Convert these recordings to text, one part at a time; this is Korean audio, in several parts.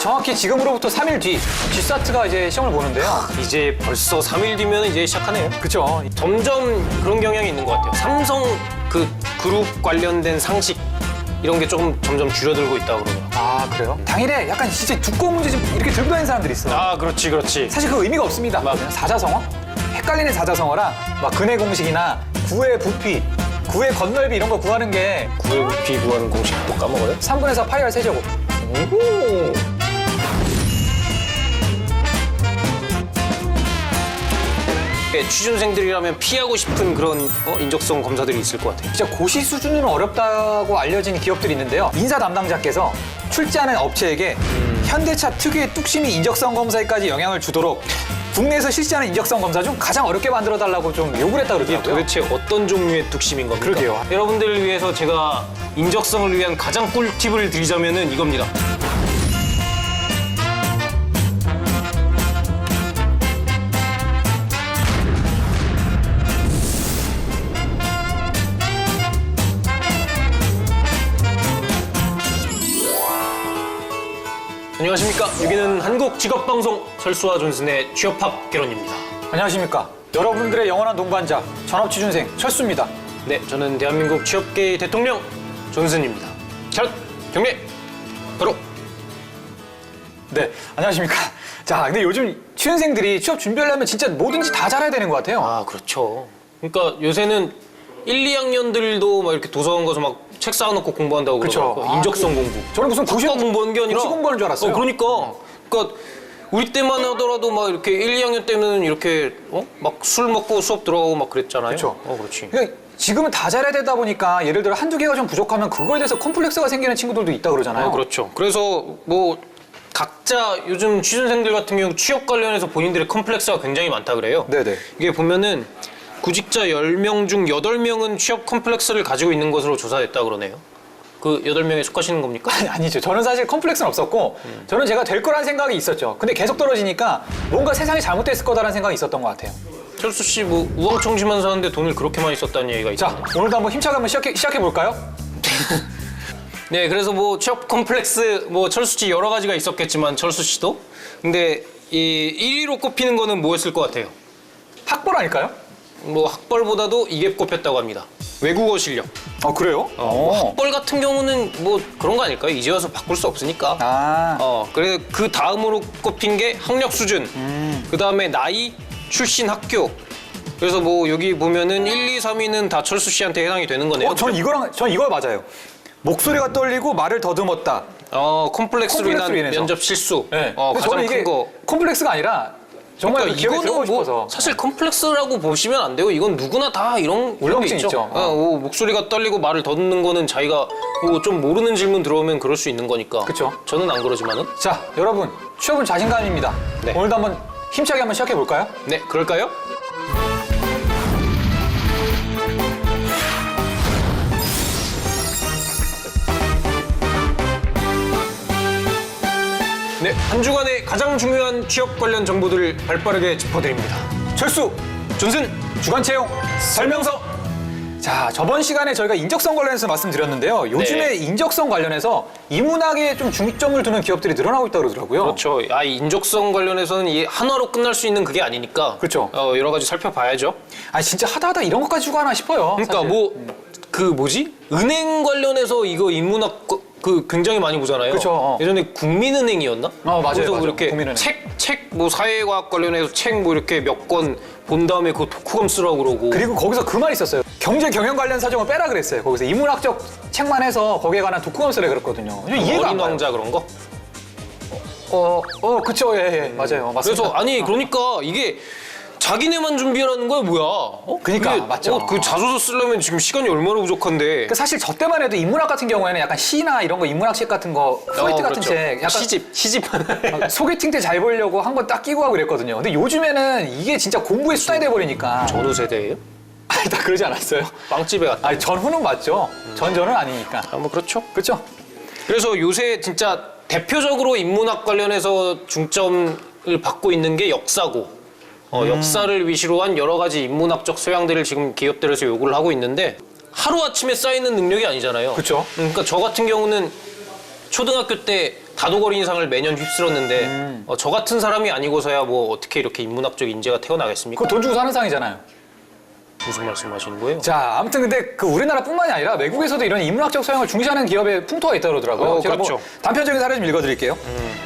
정확히 지금으로부터 3일 뒤 G사트가 이제 시험을 보는데요. 이제 벌써 3일 뒤면 이제 시작하네요. 그쵸? 점점 그런 경향이 있는 것 같아요. 삼성 그 그룹 관련된 상식 이런 게 조금 점점 줄어들고 있다고 그러더라고요. 아, 그래요? 당일에 약간 진짜 두꺼운 문제 좀 이렇게 들고 다니는 사람들이 있어. 아, 그렇지, 그렇지. 사실 그 의미가 없습니다. 맞아요. 사자성어? 헷갈리는 사자성어랑 막 근해 공식이나 구의 부피, 구의 건널비 이런 거 구하는 게 구의 부피 구하는 공식도 까먹어요? 3분의 4 파이R 세제곱. 오. 취준생들이라면 피하고 싶은 그런 인적성 검사들이 있을 것 같아요. 진짜 고시 수준으로 어렵다고 알려진 기업들이 있는데요. 인사 담당자께서 출제하는 업체에게 현대차 특유의 뚝심이 인적성 검사에까지 영향을 주도록 국내에서 실시하는 인적성 검사 중 가장 어렵게 만들어달라고 좀 요구를 했다고 이게 그러더라고요. 도대체 어떤 종류의 뚝심인 겁니까? 그러게요. 여러분들을 위해서 제가 인적성을 위한 가장 꿀팁을 드리자면은 이겁니다. 안녕하십니까. 여기는 한국직업방송 철수와 존슨의 취업학 개론입니다. 안녕하십니까. 여러분들의 영원한 동반자 전업취준생 철수입니다. 네, 저는 대한민국 취업계의 대통령 존슨입니다. 첫 경례 바로. 네, 안녕하십니까. 자, 근데 요즘 취준생들이 취업 준비하려면 진짜 뭐든지 다 잘해야 되는 것 같아요. 아, 그렇죠. 그러니까 요새는 1, 2학년들도 막 이렇게 도서관 가서 막 책 쌓아놓고 공부한다고 그쵸. 그러더라고요. 인적성 공부. 저는 무슨 국가 공부하는 게 아니라 고시 공부하는 줄 알았어요. 그러니까 우리 때만 하더라도 막 이렇게 1, 2학년 때는 이렇게 막 술 먹고 수업 들어가고 막 그랬잖아요. 그쵸. 그렇지. 그러니까 지금은 다 잘해야 되다 보니까 예를 들어 한두 개가 좀 부족하면 그거에 대해서 컴플렉스가 생기는 친구들도 있다 그러잖아요. 그렇죠. 그래서 뭐 각자 요즘 취준생들 같은 경우 취업 관련해서 본인들의 컴플렉스가 굉장히 많다 그래요. 네네. 이게 보면은 구직자 10명 중 8명은 취업 컴플렉스를 가지고 있는 것으로 조사됐다 그러네요. 그 8명에 속하시는 겁니까? 아니죠. 저는 사실 컴플렉스는 없었고 저는 제가 될 거라는 생각이 있었죠. 근데 계속 떨어지니까 뭔가 세상이 잘못됐을 거다라는 생각이 있었던 것 같아요. 철수 씨 뭐 우왕청심한 사는데 돈을 그렇게 많이 썼다는 얘기가 있죠. 자, 오늘도 한번 힘차게 한번 시작해 볼까요? 네, 그래서 뭐 취업 컴플렉스 뭐 철수 씨 여러 가지가 있었겠지만 철수 씨도 근데 이 1위로 꼽히는 거는 뭐였을 것 같아요? 학벌 아닐까요? 뭐 학벌보다도 이게 꼽혔다고 합니다. 외국어 실력. 그래요? 학벌 같은 경우는 뭐 그런 거 아닐까요? 이제 와서 바꿀 수 없으니까. 그래서 그 다음으로 꼽힌 게 학력 수준. 그 다음에 나이, 출신 학교. 그래서 뭐 여기 보면은 1, 2, 3위는 다 철수 씨한테 해당이 되는 거네요. 전 이거 맞아요. 목소리가 떨리고 말을 더듬었다. 컴플렉스로 인한 인해서. 면접 실수. 네. 근데 가장 저는 이게 큰 거. 컴플렉스가 아니라 정말 그러니까 기억에 들어가고 이거는 뭐 싶어서. 사실 컴플렉스라고 보시면 안 돼요. 이건 누구나 다 이런 게 울렁증 있죠. 있죠. 목소리가 떨리고 말을 더듬는 거는 자기가 뭐 좀 모르는 질문 들어오면 그럴 수 있는 거니까. 그쵸. 저는 안 그러지만은. 자, 여러분 취업은 자신감입니다. 네. 오늘도 한번 힘차게 한번 시작해 볼까요? 네, 그럴까요? 네, 한 주간의 가장 중요한 취업 관련 정보들을 발빠르게 짚어드립니다. 철수 존슨 주간 채용 설명서. 자, 저번 시간에 저희가 인적성 관련해서 말씀드렸는데요. 요즘에 네. 인적성 관련해서 인문학에 좀 중점을 두는 기업들이 늘어나고 있다고 그러더라고요. 그렇죠. 이 인적성 관련해서는 이 한화로 끝날 수 있는 그게 아니니까. 그렇죠. 여러 가지 살펴봐야죠. 아니 진짜 하다 이런 것까지 주고 하나 싶어요. 그러니까 사실. 뭐 그 뭐지? 은행 관련해서 이거 인문학 그 굉장히 많이 보잖아요. 그쵸. 예전에 국민은행이었나? 맞아요, 그래서 맞아요. 이렇게 국민은행. 책 뭐 사회과학 관련해서 책 뭐 이렇게 몇 권 본 다음에 그거 독후감 쓰라고 그러고. 그리고 거기서 그 말이 있었어요. 경제 경영 관련 사정을 빼라 그랬어요. 거기서 인문학적 책만 해서 거기에 관한 독후감 쓰라 그랬거든요. 이해가 안 어린 가요. 왕자 그런 거? 그쵸, 예, 맞아요, 맞습니다. 그래서 아니 그러니까 이게 자기네만 준비하라는 거야 뭐야? 그러니까, 그게, 맞죠. 그 자소서 쓰려면 지금 시간이 얼마나 부족한데. 그러니까 사실 저 때만 해도 인문학 같은 경우에는 약간 시나 이런 거 인문학책 같은 거, 프로이트 같은 그렇죠. 책, 약간 시집. 소개팅 때 잘 보이려고 한 건 딱 끼고 하고 그랬거든요. 근데 요즘에는 이게 진짜 공부의 수단이 돼버리니까. 전후 세대예요? 아니, 다 그러지 않았어요. 빵집에 갔다. 아니, 전후는 맞죠. 전전은 아니니까. 뭐 그렇죠. 그렇죠? 그래서 요새 진짜 대표적으로 인문학 관련해서 중점을 받고 있는 게 역사고 역사를 위시로 한 여러 가지 인문학적 소양들을 지금 기업들에서 요구를 하고 있는데 하루아침에 쌓이는 능력이 아니잖아요. 그쵸. 그러니까 저 같은 경우는 초등학교 때 다도거리 상을 매년 휩쓸었는데 저 같은 사람이 아니고서야 뭐 어떻게 이렇게 인문학적 인재가 태어나겠습니까? 그거 돈 주고 사는 상이잖아요. 무슨 말씀하시는 거예요? 자, 아무튼 근데 그 우리나라뿐만이 아니라 외국에서도 이런 인문학적 소양을 중시하는 기업의 풍토가 있다고 그러더라고요. 제가 그렇죠. 뭐 단편적인 사례 좀 읽어드릴게요.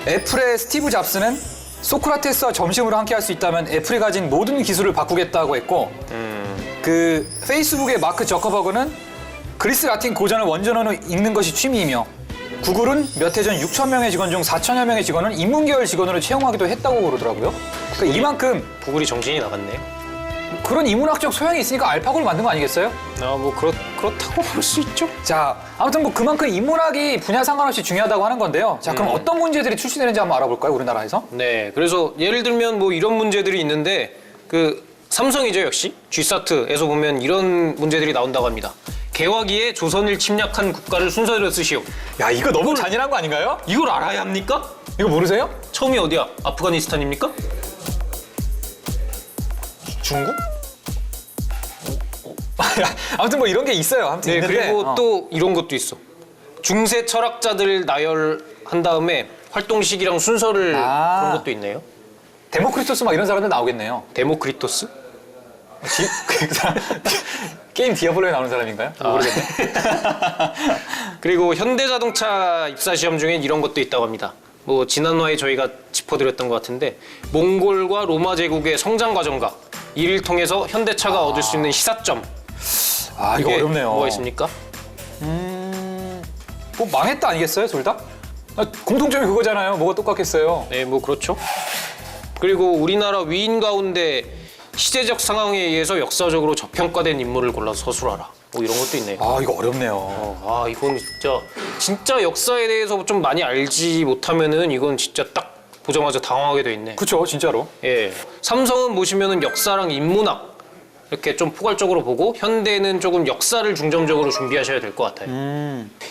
애플의 스티브 잡스는 소크라테스와 점심으로 함께 할 수 있다면 애플이 가진 모든 기술을 바꾸겠다고 했고 그 페이스북의 마크 저커버그는 그리스 라틴 고전을 원전어로 읽는 것이 취미이며 구글은 몇 해 전 6천 명의 직원 중 4천여 명의 직원을 인문계열 직원으로 채용하기도 했다고 그러더라고요. 그러니까 이만큼 구글이 정신이 나갔네요. 그런 인문학적 소양이 있으니까 알파고를 만든 거 아니겠어요? 뭐 그렇다고 볼 수 있죠. 자, 아무튼 뭐 그만큼 인문학이 분야 상관없이 중요하다고 하는 건데요. 자, 그럼 어떤 문제들이 출시되는지 한번 알아볼까요, 우리나라에서? 네, 그래서 예를 들면 뭐 이런 문제들이 있는데 그 삼성이죠, 역시 G사트에서 보면 이런 문제들이 나온다고 합니다. 개화기에 조선을 침략한 국가를 순서대로 쓰시오. 야, 이거 너무 잔인한 거 아닌가요? 이걸 알아야 합니까? 이거 모르세요? 처음이 어디야? 아프가니스탄입니까? 중국? 아무튼 뭐 이런 게 있어요. 아무튼 네, 있는데. 그리고 또 이런 것도 있어. 중세 철학자들 나열한 다음에 활동 시기랑 순서를 그런 것도 있네요. 데모크리토스 막 이런 사람들 나오겠네요. 데모크리토스? 그 사람 게임 디아블로에 나오는 사람인가요? 모르겠네. 그리고 현대자동차 입사 시험 중에 이런 것도 있다고 합니다. 뭐 지난화에 저희가 짚어드렸던 것 같은데 몽골과 로마 제국의 성장 과정과 이를 통해서 현대차가 얻을 수 있는 시사점. 아, 이거 어렵네요. 뭐가 있습니까? 뭐 망했다 아니겠어요, 둘 다? 공통점이 그거잖아요. 뭐가 똑같겠어요. 네, 뭐 그렇죠. 그리고 우리나라 위인 가운데 시대적 상황에 의해서 역사적으로 저평가된 인물을 골라서 서술하라. 뭐 이런 것도 있네요. 아, 이거 어렵네요. 이건 진짜 역사에 대해서 좀 많이 알지 못하면은 이건 진짜 딱 보자마자 당황하게 돼 있네. 그쵸, 진짜로. 예. 삼성은 보시면은 역사랑 인문학 이렇게 좀 포괄적으로 보고 현대는 조금 역사를 중점적으로 준비하셔야 될 것 같아요.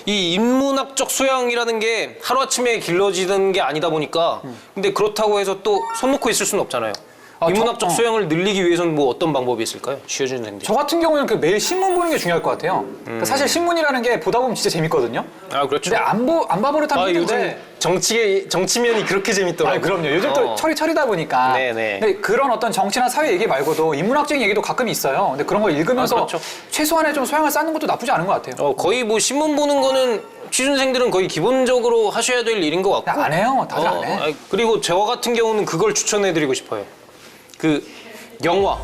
이 인문학적 소양이라는 게 하루아침에 길러지는 게 아니다 보니까 근데 그렇다고 해서 또 손 놓고 있을 수는 없잖아요. 인문학적 소양을 늘리기 위해서는 뭐 어떤 방법이 있을까요? 지효준 선생님. 저 같은 경우는 그 매일 신문 보는 게 중요할 것 같아요. 그러니까 사실 신문이라는 게 보다 보면 진짜 재밌거든요. 아, 그렇죠. 근데 안 봐버릇하면 힘든데. 요즘 정치면이 그렇게 재밌더라고요. 아, 그럼요. 요즘 또 철이다 보니까. 네네. 근데 그런 어떤 정치나 사회 얘기 말고도 인문학적인 얘기도 가끔 있어요. 근데 그런 걸 읽으면서 그렇죠. 최소한의 좀 소양을 쌓는 것도 나쁘지 않은 것 같아요. 거의 뭐 신문 보는 거는 취준생들은 거의 기본적으로 하셔야 될 일인 것 같고. 안 해요. 다들 안 해. 그리고 저 같은 경우는 그걸 추천해드리고 싶어요. 그 영화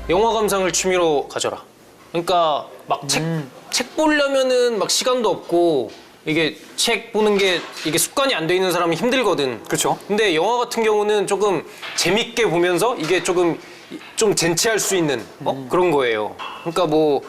감상을 취미로 가져라. 그러니까 막 책 보려면은 막 시간도 없고 이게 책 보는 게 이게 습관이 안 돼 있는 사람은 힘들거든. 그렇죠. 근데 영화 같은 경우는 조금 재밌게 보면서 이게 조금 좀 젠체할 수 있는 그런 거예요. 그러니까 뭐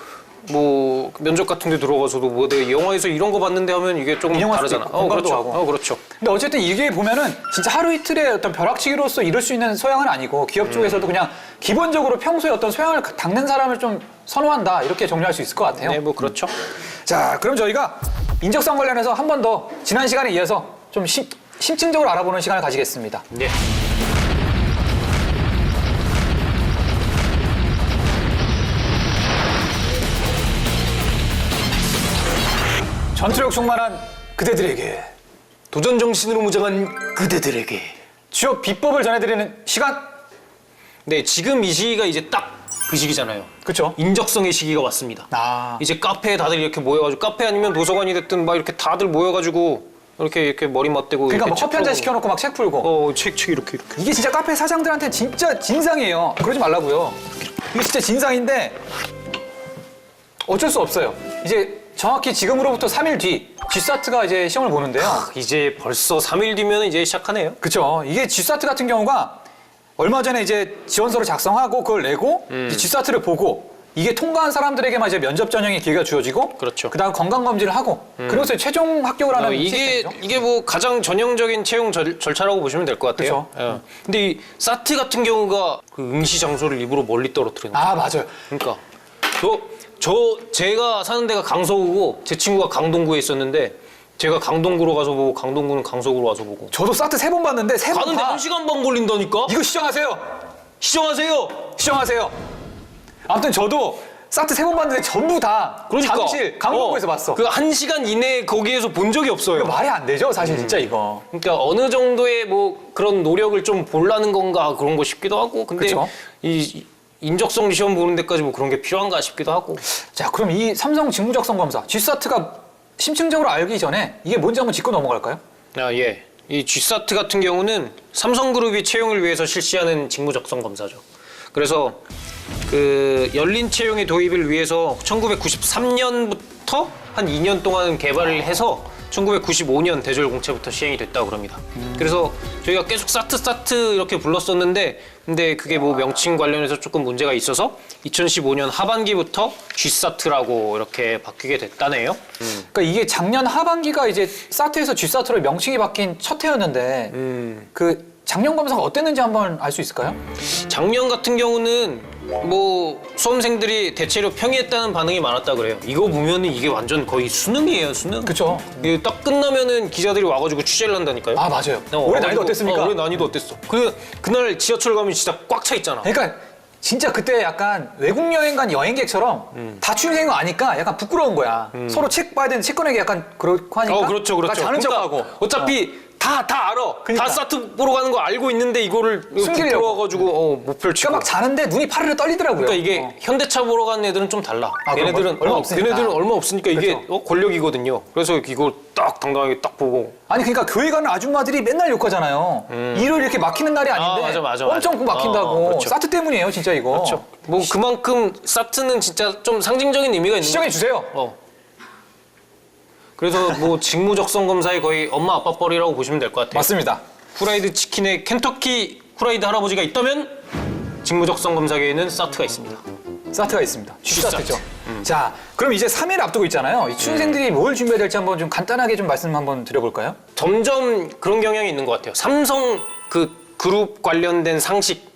면접 같은 데 들어가서도 뭐 내가 영화에서 이런 거 봤는데 하면 이게 조금 다르잖아. 공감도 그렇죠. 하고. 그렇죠. 근데 어쨌든 이게 보면은 진짜 하루 이틀의 어떤 벼락치기로서 이룰 수 있는 소양은 아니고 기업 쪽에서도 그냥 기본적으로 평소에 어떤 소양을 닦는 사람을 좀 선호한다 이렇게 정리할 수 있을 것 같아요. 네, 뭐 그렇죠. 자, 그럼 저희가 인적성 관련해서 한 번 더 지난 시간에 이어서 좀 심층적으로 알아보는 시간을 가지겠습니다. 네. 전투력 충만한 그대들에게 도전 정신으로 무장한 그대들에게 취업 비법을 전해드리는 시간. 네, 지금 이 시기가 이제 딱 그 시기잖아요. 그렇죠. 인적성의 시기가 왔습니다. 이제 카페에 다들 이렇게 모여가지고 카페 아니면 도서관이 됐든 막 이렇게 다들 모여가지고 이렇게 머리 맞대고 그러니까 뭐 이렇게 커피 한 잔 책 시켜놓고 막 책 풀고. 책 이렇게. 이게 진짜 카페 사장들한테 진짜 진상이에요. 그러지 말라고요. 이게 진짜 진상인데 어쩔 수 없어요. 이제 정확히 지금으로부터 3일 뒤 G사트가 이제 시험을 보는데요. 이제 벌써 3일 뒤면 이제 시작하네요. 그렇죠. 이게 G사트 같은 경우가 얼마 전에 이제 지원서를 작성하고 그걸 내고 이제 G사트를 보고 이게 통과한 사람들에게만 이제 면접 전형의 기회가 주어지고 그렇죠. 그다음 건강 검진을 하고 그리고서 최종 합격을 하는 시스템이죠. 이게 뭐 가장 전형적인 채용 절차라고 보시면 될 것 같아요. 그렇죠. 근데 이 사트 같은 경우가 그 응시 장소를 일부러 멀리 떨어뜨리는 거예요. 아, 맞아요. 그러니까 제가 사는 데가 강서구고 제 친구가 강동구에 있었는데 제가 강동구로 가서 보고 강동구는 강서구로 와서 보고 저도 사트 3번 봤는데 3번 가는데 다 1시간 반 걸린다니까? 이거 시정하세요. 시정하세요. 시정하세요. 아무튼 저도 사트 3번 봤는데 전부 다 잠실 강원도에서 봤어. 그 1시간 이내에 거기에서 본 적이 없어요. 이거 말이 안 되죠, 사실 진짜 이거. 그러니까 어느 정도의 뭐 그런 노력을 좀 보려는 건가 그런 거 싶기도 하고. 근데 그쵸? 이 인적성 시험 보는 데까지 뭐 그런 게 필요한가 싶기도 하고. 자, 그럼 이 삼성 직무적성 검사 G사트가 심층적으로 알기 전에 이게 뭔지 한번 짚고 넘어갈까요? 아, 예. 이 G사트 같은 경우는 삼성그룹이 채용을 위해서 실시하는 직무적성 검사죠. 그래서 그 열린 채용의 도입을 위해서 1993년부터 한 2년 동안 개발을 해서 1995년 대졸 공채부터 시행이 됐다고 그럽니다. 그래서 저희가 계속 사트 이렇게 불렀었는데 근데 그게 뭐 명칭 관련해서 조금 문제가 있어서 2015년 하반기부터 G사트라고 이렇게 바뀌게 됐다네요. 그러니까 이게 작년 하반기가 이제 사트에서 G사트로 명칭이 바뀐 첫 해였는데 그 작년 검사가 어땠는지 한번 알 수 있을까요? 작년 같은 경우는 뭐 수험생들이 대체로 평이했다는 반응이 많았다 그래요. 이거 보면은 이게 완전 거의 수능이에요, 수능. 그쵸. 이게 딱 끝나면은 기자들이 와가지고 취재를 한다니까요. 아, 맞아요. 올해 난이도 어땠습니까? 올해 난이도 어땠어? 그날 지하철 가면 진짜 꽉 차 있잖아. 그러니까 진짜 그때 약간 외국 여행 간 여행객처럼 다 취준생인 거 아니까 약간 부끄러운 거야. 서로 책 봐야 되는데 책 꺼내기 약간 그렇고 하니까. 그렇죠, 그렇죠. 자는 그러니까 척하고. 어차피 다 알아. 그러니까. 다 사트 보러 가는 거 알고 있는데 이거를 숨기려고. 부끄러워가지고 못 펼치고. 그러니까 막 자는데 눈이 파르르 떨리더라고요. 그러니까 이게 현대차 보러 가는 애들은 좀 달라. 아, 그럼 얘네들은 얼마 없으니까. 걔네들은 얼마 없으니까 이게 그렇죠. 권력이거든요. 그래서 이걸 딱 당당하게 딱 보고. 아니 그러니까 교회 가는 아줌마들이 맨날 욕하잖아요. 일요일 이렇게 막히는 날이 아닌데 맞아. 엄청 막힌다고. 그렇죠. 사트 때문이에요, 진짜 이거. 그렇죠. 뭐 그만큼 사트는 진짜 좀 상징적인 의미가 있는 시정해 거죠. 주세요. 그래서 뭐 직무적성 검사의 거의 엄마 아빠 뻘이라고 보시면 될 것 같아요. 맞습니다. 후라이드 치킨에 켄터키 후라이드 할아버지가 있다면 직무적성 검사계에는 사트가 있습니다. 사트가 있습니다. G사트죠. G사트. 자, 그럼 이제 3일 앞두고 있잖아요. 이 취준생들이 뭘 준비해야 될지 한번 좀 간단하게 좀 말씀 한번 드려볼까요? 점점 그런 경향이 있는 것 같아요. 삼성 그 그룹 관련된 상식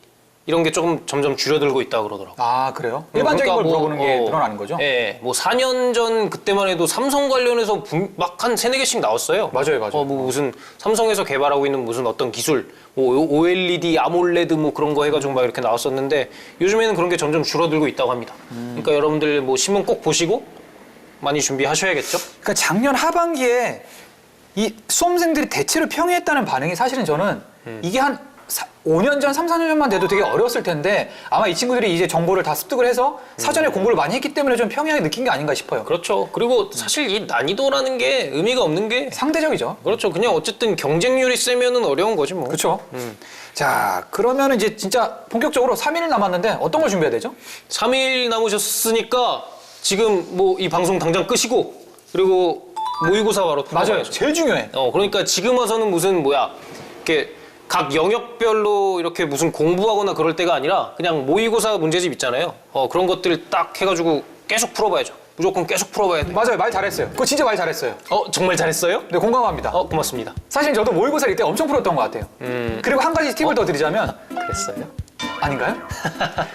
이런 게 조금 점점 줄어들고 있다고 그러더라고요. 아, 그래요? 일반적인 걸 물어보는 게 늘어나는 거죠? 예, 뭐 4년 전 그때만 해도 삼성 관련해서 막 한 3-4개씩 나왔어요. 맞아요. 뭐 무슨 삼성에서 개발하고 있는 무슨 어떤 기술, 뭐 OLED, 아몰레드 뭐 그런 거 해가지고 막 이렇게 나왔었는데 요즘에는 그런 게 점점 줄어들고 있다고 합니다. 그러니까 여러분들 뭐 신문 꼭 보시고 많이 준비하셔야겠죠? 그러니까 작년 하반기에 이 수험생들이 대체로 평이했다는 반응이 사실은 저는 이게 한 5년 전, 3, 4년 전만 돼도 되게 어려웠을 텐데 아마 이 친구들이 이제 정보를 다 습득을 해서 사전에 공부를 많이 했기 때문에 좀 평이하게 느낀 게 아닌가 싶어요. 그렇죠. 그리고 사실 이 난이도라는 게 의미가 없는 게 상대적이죠. 그렇죠. 그냥 어쨌든 경쟁률이 세면은 어려운 거지 뭐. 그렇죠. 자, 그러면 이제 진짜 본격적으로 3일 남았는데 어떤 걸 준비해야 되죠? 3일 남으셨으니까 지금 뭐 이 방송 당장 끄시고 그리고 모의고사 바로 맞아요. 풀어봐야죠. 제일 중요해. 그러니까 지금 와서는 무슨 이렇게 각 영역별로 이렇게 무슨 공부하거나 그럴 때가 아니라 그냥 모의고사 문제집 있잖아요. 그런 것들을 딱 해가지고 계속 풀어봐야죠. 무조건 계속 풀어봐야 돼. 맞아요. 말 잘했어요. 그거 진짜 말 잘했어요. 정말 잘했어요? 네, 공감합니다. 고맙습니다. 사실 저도 모의고사 이때 엄청 풀었던 것 같아요. 그리고 한 가지 팁을 더 드리자면 그랬어요? 아닌가요?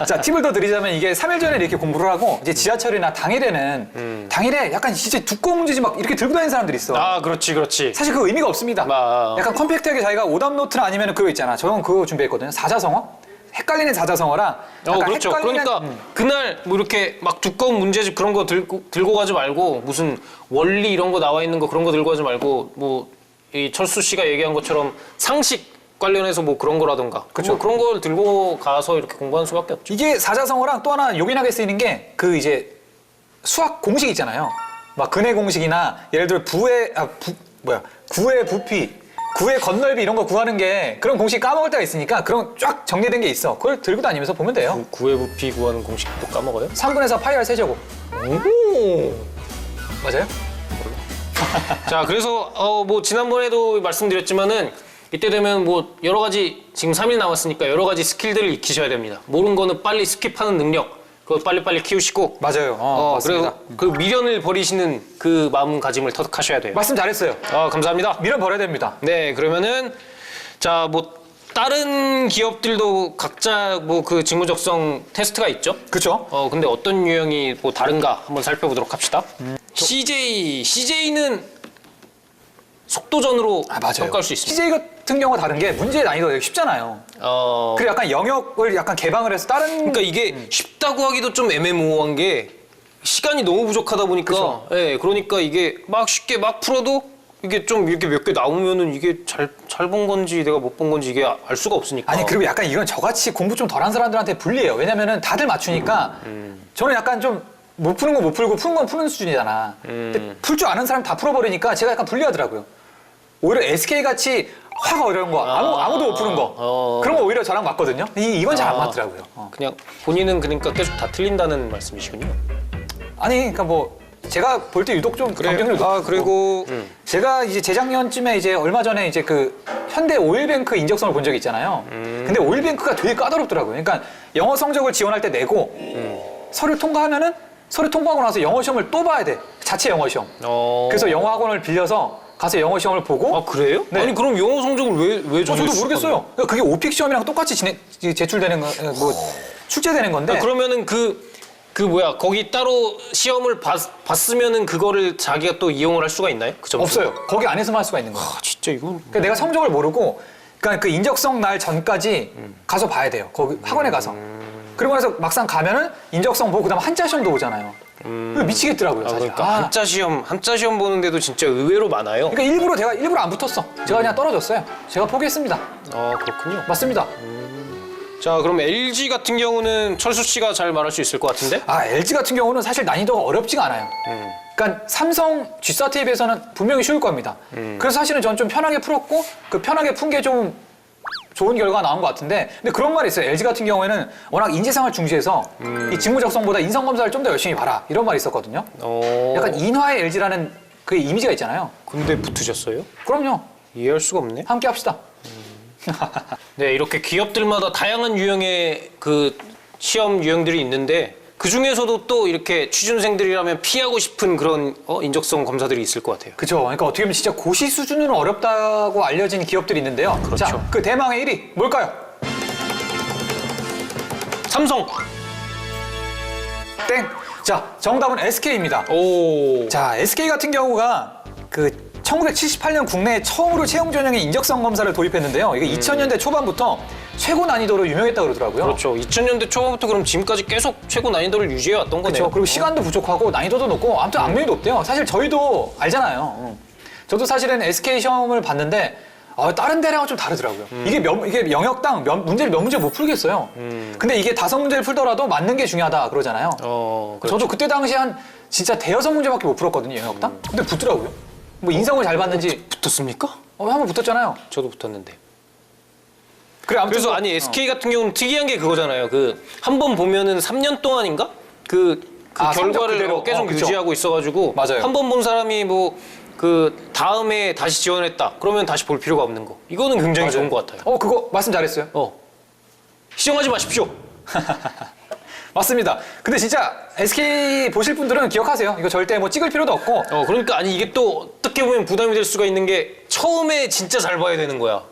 자, 팁을 더 드리자면 이게 3일 전에 이렇게 공부를 하고 이제 지하철이나 당일에는 당일에 약간 진짜 두꺼운 문제집 막 이렇게 들고 다니는 사람들이 있어. 아, 그렇지. 사실 그 의미가 없습니다. 약간 컴팩트하게 자기가 오답 노트나 아니면 그거 있잖아. 저는 그거 준비했거든요. 사자성어? 헷갈리는 사자성어랑 약간 그렇죠. 헷갈리는 그러니까 그날 뭐 이렇게 막 두꺼운 문제집 그런 거 들고 가지 말고 무슨 원리 이런 거 나와 있는 거 그런 거 들고 가지 말고 뭐 이 철수 씨가 얘기한 것처럼 상식 관련해서 뭐 그런 거라던가 그쵸. 뭐 그런 걸 들고 가서 이렇게 공부하는 수밖에 없죠. 이게 사자성어랑 또 하나 요긴하게 쓰이는 게 그 이제 수학 공식 있잖아요. 막 근해 공식이나 예를 들어 구의 부피, 구의 건널비 이런 거 구하는 게 그런 공식 까먹을 때가 있으니까 그런 쫙 정리된 게 있어. 그걸 들고 다니면서 보면 돼요. 구의 부피 구하는 공식도 까먹어요? 3분의 4 파이 r 세제곱. 오. 맞아요? 자, 그래서 뭐 지난번에도 말씀드렸지만은 이때 되면 뭐 여러 가지 지금 3일 남았으니까 여러 가지 스킬들을 익히셔야 됩니다. 모르는 거는 빨리 스킵하는 능력 그거 빨리빨리 키우시고 맞아요. 맞습니다. 그리고 그 미련을 버리시는 그 마음가짐을 터득하셔야 돼요. 말씀 잘했어요. 감사합니다. 미련 버려야 됩니다. 네, 그러면은 자, 뭐 다른 기업들도 각자 뭐 그 직무적성 테스트가 있죠. 그렇죠? 근데 어떤 유형이 뭐 다른가 한번 살펴보도록 합시다. CJ는 속도전으로 평가할 수 있습니다. CJ가 같은 경우가 다른 게 문제의 난이도가 되게 쉽잖아요. 그리고 약간 영역을 약간 개방을 해서 다른 그러니까 이게 쉽다고 하기도 좀 애매모호한 게 시간이 너무 부족하다 보니까 그쵸. 예, 그러니까 이게 막 쉽게 막 풀어도 이게 좀 이렇게 몇 개 나오면은 이게 잘 본 건지 내가 못 본 건지 이게 알 수가 없으니까. 아니 그리고 약간 이건 저같이 공부 좀 덜한 사람들한테 불리해요. 왜냐면은 다들 맞추니까 저는 약간 좀 못 푸는 거 못 풀고 푸는 건 푸는 수준이잖아. 근데 풀 줄 아는 사람 다 풀어버리니까 제가 약간 불리하더라고요. 오히려 SK 같이 확 어려운 거 아무도 못 푸는 거 그런 거 오히려 저랑 맞거든요. 이건 잘 안 맞더라고요. 그냥 본인은 그러니까 계속 다 틀린다는 말씀이시군요. 아니 그러니까 뭐 제가 볼 때 유독 좀 경쟁률 높고 그리고 제가 이제 재작년쯤에 이제 얼마 전에 이제 그 현대 오일뱅크 인적성을 본 적이 있잖아요. 근데 오일뱅크가 되게 까다롭더라고요. 그러니까 영어 성적을 지원할 때 내고 서류 통과하면은 서류 통과하고 나서 영어 시험을 또 봐야 돼. 자체 영어 시험. 그래서 영어 학원을 빌려서 가서 영어 시험을 보고. 아 그래요? 네. 아니 그럼 영어 성적을 왜 저도 모르겠어요. 그러니까 그게 오픽 시험이랑 똑같이 제출되는 거, 뭐 출제되는 건데. 그러면은 그 뭐야 거기 따로 시험을 봤으면은 그거를 자기가 또 이용을 할 수가 있나요? 그 점수? 없어요. 거기 안에서만 할 수가 있는 거예요. 아 진짜 이건 그러니까 내가 성적을 모르고, 그러니까 그 인적성 날 전까지 가서 봐야 돼요. 거기 학원에 가서. 그리고 나서 막상 가면은 인적성 보고 그다음 한자 시험도 오잖아요. 그거 미치겠더라고요. 사실. 그러니까 한자 시험 보는데도 진짜 의외로 많아요. 그러니까 제가 일부러 안 붙었어. 제가 그냥 떨어졌어요. 제가 포기했습니다. 그렇군요. 맞습니다. 자 그럼 LG 같은 경우는 철수 씨가 잘 말할 수 있을 것 같은데? LG 같은 경우는 사실 난이도가 어렵지가 않아요. 그러니까 삼성 G사트에 비해서는 분명히 쉬울 겁니다. 그래서 사실은 저는 좀 편하게 풀었고 그 편하게 푼 게 좀 좋은 결과가 나온 것 같은데, 근데 그런 말이 있어요. LG 같은 경우에는 워낙 인재상을 중시해서 이 직무 적성보다 인성 검사를 좀 더 열심히 봐라 이런 말이 있었거든요. 약간 인화의 LG라는 그 이미지가 있잖아요. 근데 붙으셨어요? 그럼요. 이해할 수가 없네. 함께 합시다. 네, 이렇게 기업들마다 다양한 유형의 그 시험 유형들이 있는데 그 중에서도 또 이렇게 취준생들이라면 피하고 싶은 그런 인적성 검사들이 있을 것 같아요. 그렇죠. 그러니까 어떻게 보면 진짜 고시 수준으로 어렵다고 알려진 기업들이 있는데요. 그렇죠. 자, 그 대망의 1위 뭘까요? 삼성. 땡. 자, 정답은 SK입니다. 오. 자, SK 같은 경우가 그 1978년 국내에 처음으로 채용 전형의 인적성 검사를 도입했는데요. 이게 2000년대 초반부터 최고 난이도로 유명했다고 그러더라고요. 그렇죠. 2000년대 초반부터 그럼 지금까지 계속 최고 난이도를 유지해 왔던 거네요. 그렇죠. 그리고 시간도 부족하고 난이도도 높고 아무튼 악명이 높대요. 사실 저희도 알잖아요. 저도 사실은 SK 시험을 봤는데 다른 데랑은 좀 다르더라고요. 이게 영역당 문제를 몇 문제 못 풀겠어요. 근데 이게 5문제를 풀더라도 맞는 게 중요하다 그러잖아요. 그렇죠. 저도 그때 당시에 한 진짜 대여섯 문제밖에 못 풀었거든요, 영역당. 근데 붙더라고요. 뭐 인성을 잘 봤는지. 붙었습니까? 한번 붙었잖아요. 저도 붙었는데. 그래, 아무튼 그래서 아니 SK 같은 경우는 특이한 게 그거잖아요. 그 한 번 보면은 3년 동안인가 그 성적 결과를 그대로. 계속 그쵸. 유지하고 있어가지고 맞아요. 한 번 본 사람이 뭐 그 다음에 다시 지원했다. 그러면 다시 볼 필요가 없는 거. 이거는 굉장히 맞아요. 좋은 것 같아요. 그거 말씀 잘했어요. 시정하지 마십시오. 맞습니다. 근데 진짜 SK 보실 분들은 기억하세요. 이거 절대 뭐 찍을 필요도 없고. 그러니까 아니 이게 또 어떻게 보면 부담이 될 수가 있는 게 처음에 진짜 잘 봐야 되는 거야.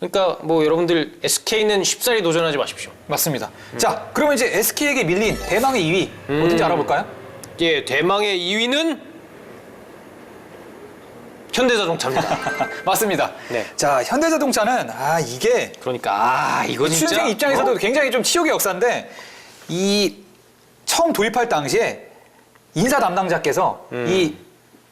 그러니까 뭐 여러분들 SK는 쉽사리 도전하지 마십시오. 맞습니다. 자, 그러면 이제 SK에게 밀린 대망의 2위 어딘지 알아볼까요? 예, 대망의 2위는 현대자동차입니다. 맞습니다. 네. 자, 현대자동차는 이게 그러니까 이거 진짜 취준생 입장에서도 굉장히 좀 치욕의 역사인데, 이 처음 도입할 당시에 인사 담당자께서 이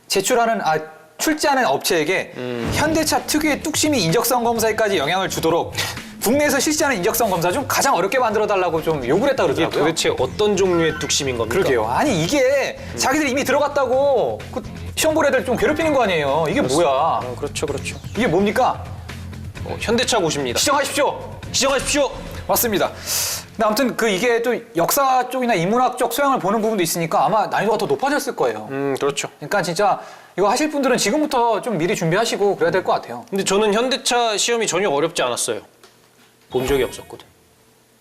출제하는 업체에게 현대차 특유의 뚝심이 인적성 검사에까지 영향을 주도록 국내에서 실시하는 인적성 검사 중 가장 어렵게 만들어달라고 좀 요구를 했다고 이게 그러더라고요. 도대체 어떤 종류의 뚝심인 겁니까? 그러게요. 아니 이게 자기들이 이미 들어갔다고 그 시험 볼 애들 좀 괴롭히는 거 아니에요. 이게 뭐야? 그렇죠. 이게 뭡니까? 현대차 고십니다. 시정하십시오. 맞습니다. 근데 아무튼 이게 또 역사 쪽이나 인문학 쪽 소양을 보는 부분도 있으니까 아마 난이도가 더 높아졌을 거예요. 그렇죠. 그러니까 진짜 이거 하실 분들은 지금부터 좀 미리 준비하시고 그래야 될 것 같아요. 근데 저는 현대차 시험이 전혀 어렵지 않았어요. 본 적이 없었거든.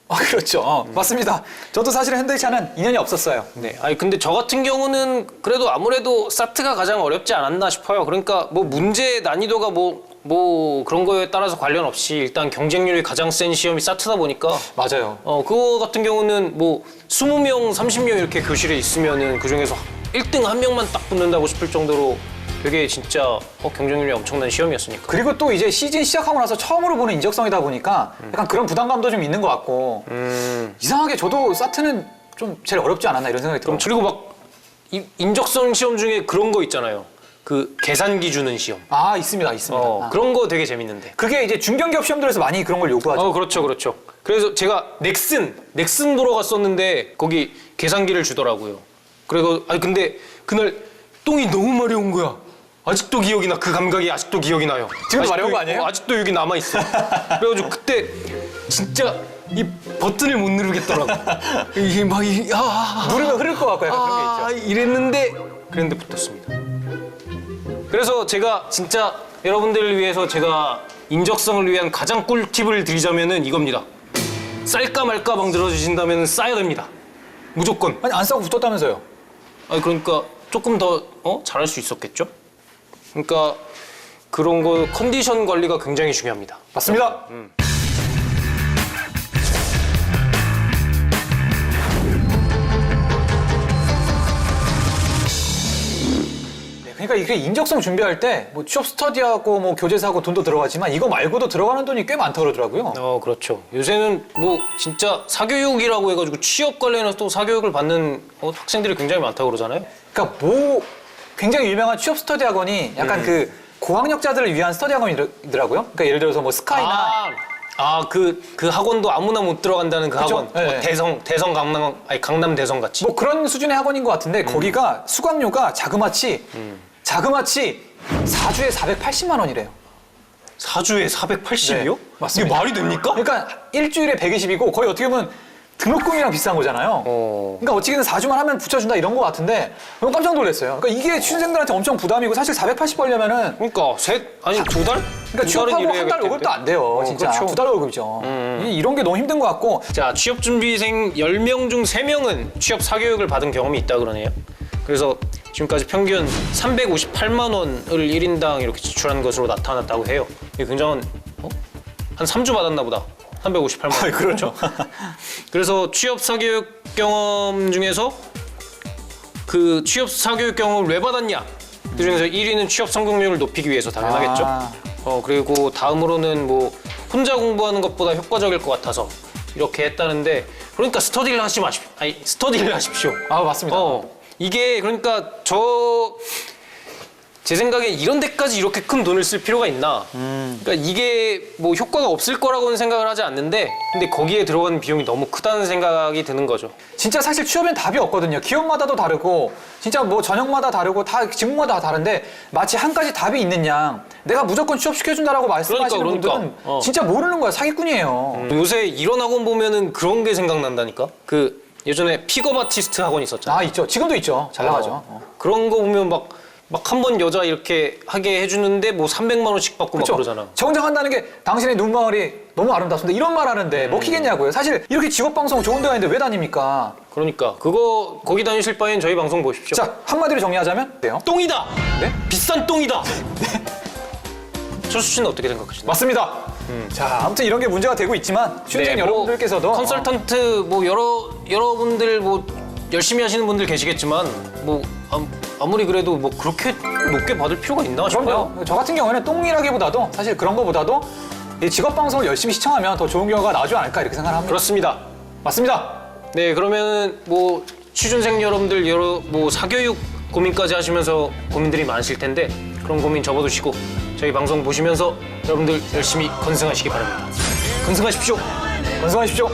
그렇죠. 맞습니다. 저도 사실은 현대차는 인연이 없었어요. 네. 아니 근데 저 같은 경우는 그래도 아무래도 사트가 가장 어렵지 않았나 싶어요. 그러니까 뭐 문제 난이도가 뭐 그런 거에 따라서 관련 없이 일단 경쟁률이 가장 센 시험이 사트다 보니까 맞아요. 그거 같은 경우는 뭐 20명, 30명 이렇게 교실에 있으면은 그 중에서 1등 한 명만 딱 붙는다고 싶을 정도로 되게 진짜 경쟁률이 엄청난 시험이었으니까. 그리고 또 이제 시즌 시작하고 나서 처음으로 보는 인적성이다 보니까 약간 그런 부담감도 좀 있는 것 같고 이상하게 저도 사트는 좀 제일 어렵지 않았나 이런 생각이 들어요. 그리고 막 인적성 시험 중에 그런 거 있잖아요. 그 계산기 주는 시험. 아, 있습니다. 있습니다. 그런 거 되게 재밌는데. 그게 이제 중견기업 시험들에서 많이 그런 걸 요구하죠. 그렇죠. 그래서 제가 넥슨 보러 갔었는데 거기 계산기를 주더라고요. 그리고 근데 그날 똥이 너무 마려운 거야. 아직도 기억이 나. 그 감각이 아직도 기억이 나요. 지금도 마려운 거 아니에요? 아직도 여기 남아 있어. 그래가지고 그때 진짜 이 버튼을 못 누르겠더라고. 이게 막 누르면 흐를 것 같고 약간 그런 게 있죠. 그랬는데 붙었습니다. 그래서 제가 진짜 여러분들을 위해서 제가 인적성을 위한 가장 꿀팁을 드리자면은 이겁니다. 쌀까 말까 만들어주신다면 싸야 됩니다. 무조건. 아니, 안 싸고 붙었다면서요? 그러니까 조금 더 잘할 수 있었겠죠? 그러니까 그런 거 컨디션 관리가 굉장히 중요합니다. 맞습니다. 그러니까 이게 인적성 준비할 때 뭐 취업 스터디하고 뭐 교재사고 돈도 들어가지만 이거 말고도 들어가는 돈이 꽤 많다 그러더라고요. 그렇죠. 요새는 뭐 진짜 사교육이라고 해가지고 취업 관련해서 또 사교육을 받는 학생들이 굉장히 많다고 그러잖아요. 그러니까 뭐 굉장히 유명한 취업 스터디 학원이 약간 그 고학력자들을 위한 스터디 학원이더라고요. 그러니까 예를 들어서 뭐 스카이나 그 학원도 아무나 못 들어간다는 그 그쵸? 학원. 네. 대성 강남 대성 같이. 뭐 그런 수준의 학원인 것 같은데 거기가 수강료가 자그마치 4주에 480만 원이래요. 4주에 480이요? 네, 맞습니다. 이게 말이 됩니까? 그러니까 일주일에 120이고 거의 어떻게 보면 등록금이랑 비슷한 거잖아요. 그러니까 어떻게든 4주만 하면 붙여준다 이런 거 같은데 너무 깜짝 놀랐어요. 그러니까 이게 취준생들한테 엄청 부담이고 사실 480 벌려면은 그러니까 2달? 그러니까 취업하고 한 달 월급도 안 돼요. 진짜 그렇죠. 2달 월급이죠. 이런 게 너무 힘든 것 같고 자, 취업준비생 10명 중 3명은 취업 사교육을 받은 경험이 있다 그러네요. 그래서 지금까지 평균 358만 원을 1인당 이렇게 지출한 것으로 나타났다고 해요. 이게 굉장한 한 3주 받았나 보다. 358만 원. 그렇죠. 그래서 취업 사교육 경험 중에서 그 취업 사교육 경험을 왜 받았냐? 그 중에서 1위는 취업 성공률을 높이기 위해서 당연하겠죠. 그리고 다음으로는 뭐 혼자 공부하는 것보다 효과적일 것 같아서 이렇게 했다는데 그러니까 스터디를 하십시오. 맞습니다. 이게 그러니까 제 생각에 이런 데까지 이렇게 큰 돈을 쓸 필요가 있나? 그러니까 이게 뭐 효과가 없을 거라고는 생각을 하지 않는데 근데 거기에 들어가는 비용이 너무 크다는 생각이 드는 거죠. 진짜 사실 취업엔 답이 없거든요. 기업마다도 다르고 진짜 뭐 전형마다 다르고 다 직무마다 다 다른데 마치 한 가지 답이 있는 양 내가 무조건 취업시켜준다라고 말씀하시는 분들은 진짜 모르는 거야. 사기꾼이에요. 요새 이런 학원 보면은 그런 게 생각난다니까? 그 예전에 픽업 아티스트 학원이 있었잖아요. 있죠. 지금도 있죠. 잘 나가죠. 그런 거 보면 막 한 번 여자 이렇게 하게 해주는데 뭐 300만 원씩 받고 막 그러잖아. 정정한다는 게 당신의 눈망울이 너무 아름답습니다. 이런 말 하는데 먹히겠냐고요. 사실 이렇게 직업방송 좋은 데 가는데 왜 다닙니까? 그러니까 거기 다니실 바엔 저희 방송 보십시오. 자, 한마디로 정리하자면 네요. 똥이다! 네? 비싼 똥이다! 철수 씨는 어떻게 생각하시나요? 맞습니다. 자, 아무튼 이런 게 문제가 되고 있지만 취준생 여러분들께서도 컨설턴트 뭐 여러분들 뭐 열심히 하시는 분들 계시겠지만 뭐 아무리 그래도 뭐 그렇게 높게 받을 필요가 있나 싶어요. 그럼요. 저 같은 경우에는 똥이라기보다도 사실 그런 거보다도 이 직업방송을 열심히 시청하면 더 좋은 결과가 나오지 않을까 이렇게 생각합니다. 그렇습니다. 맞습니다. 네, 그러면 뭐 취준생 여러분들 뭐 사교육 고민까지 하시면서 고민들이 많으실 텐데 그런 고민 접어두시고 저희 방송 보시면서 여러분들 열심히 건승하시기 바랍니다. 건승하십시오. 건승하십시오.